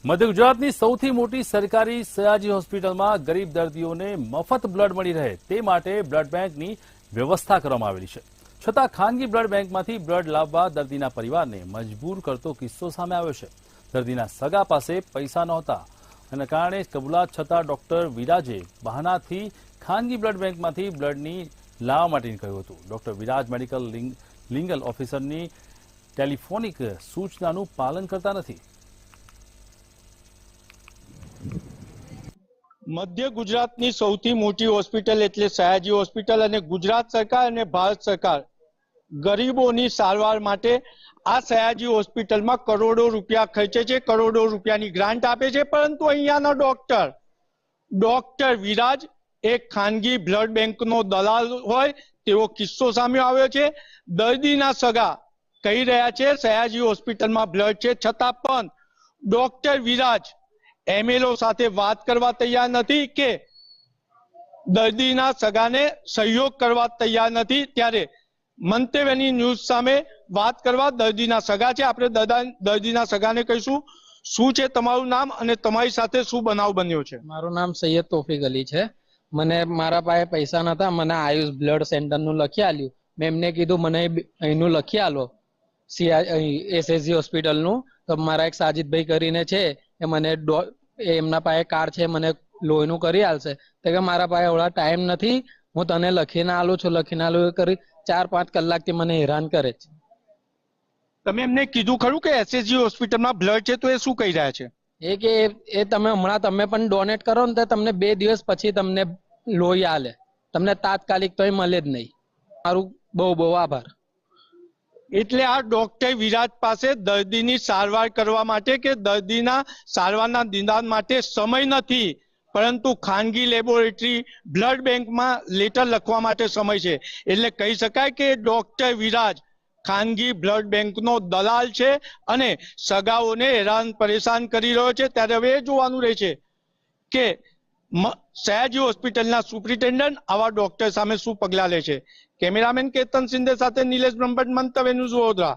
મધ્ય ગુજરાતની સૌથી મોટી સરકારી સયાજી હોસ્પિટલમાં ગરીબ દર્દીઓને મફત બ્લડ મળી રહે તે માટે બ્લડ બેંકની વ્યવસ્થા કરવામાં આવેલી છે। છતાં ખાનગી બ્લડ બેંકમાંથી બ્લડ લાવવા દર્દીના પરિવારને મજબૂર કરતો કિસ્સો સામે આવ્યો છે। દર્દીના સગા પાસે પૈસા નહોતા અને કારણે કબૂલાત છતાં ડોક્ટર વિરાજે બહાનાથી ખાનગી બ્લડ બેંકમાંથી બ્લડની લાવવા માટે કહ્યું હતું। ડોક્ટર વિરાજ મેડિકલ લીગલ ઓફિસરની ટેલિફોનિક સૂચનાનું પાલન કરતા નથી। મધ્ય ગુજરાતની સૌથી મોટી હોસ્પિટલ એટલે સયાજી હોસ્પિટલ અને ગુજરાત સરકાર અને ભારત સરકાર ગરીબોની સારવાર માટે આ સયાજી હોસ્પિટલમાં કરોડો રૂપિયા ખર્ચે છે, કરોડો રૂપિયાની ગ્રાન્ટ આપે છે, પરંતુ અહીંયાનો ડોક્ટર વિરાજ એક ખાનગી બ્લડ બેંકનો દલાલ હોય તેવો કિસ્સો સામે આવ્યો છે। દર્દીના સગા કહી રહ્યા છે સયાજી હોસ્પિટલમાં બ્લડ છે, છતાં પણ ડોક્ટર વિરાજ એમએલઓ સાથે વાત કરવા તૈયાર નથી કે દર્દીના સગાને સહયોગ કરવા તૈયાર નથી। ત્યારે મંતવ્યની ન્યૂઝ સામે વાત કરવા દર્દીના સગા છે। આપણે દર્દીના સગાને કહીશું શું છે તમારું નામ અને તમારી સાથે શું બનાવ બન્યો છે? મારું નામ સૈયદ તોફિક અલી છે। મને મારા પાસે પૈસા નતા, મને આયુષ બ્લડ સેન્ટરનું લખી આલ્યું। મેં એમને કીધું મને અહીંનું લખી આલો એસએસજી હોસ્પિટલનું, તો મારા એક સાજીદભાઈ કરીને છે એ મને એમના પાસે કાર્ડ છે, મને લોહીનું કરી આલશે। તો કે મારા પાસે એવડા ટાઈમ નથી, હું તને લખીને આલું છું, લખીને આલું કરી 4-5 કલાકથી મને હેરાન કરે છે। તમે એમને કીધું ખરું કે એસએસજી હોસ્પિટલમાં બ્લડ છે? તો એ શું કહી રહ્યા છે? એ કે એ તમે હમણાં તમે પણ ડોનેટ કરો ને તો તમને 2 દિવસ પછી તમને લોહી આલે, તમને તાત્કાલિક તો મળે જ નહીં। મારું બહુ આભાર। એટલે આ ડોક્ટર વિરાજ પાસે દર્દીની સારવાર કરવા માટે કે દર્દીના સારવારના નિદાન માટે સમય નથી, પરંતુ ખાનગી લેબોરેટરી બ્લડ બેંકમાં લેટર લખવા માટે સમય છે। એટલે કહી શકાય કે ડોક્ટર વિરાજ ખાનગી બ્લડ બેંકનો દલાલ છે અને સગાઓને હેરાન પરેશાન કરી રહ્યો છે। ત્યારે હવે એ જોવાનું રહેશે કે સયાજી હોસ્પિટલના સુપ્રિન્ટેન્ડન્ટ આવા ડોક્ટર સામે શું પગલાં લે છે। કેમેરામેન કેતન સિંધે સાથે નિલેશ બ્રહ્મભટ્ટ, મંતવ્ય ન્યૂઝ, વડોદરા।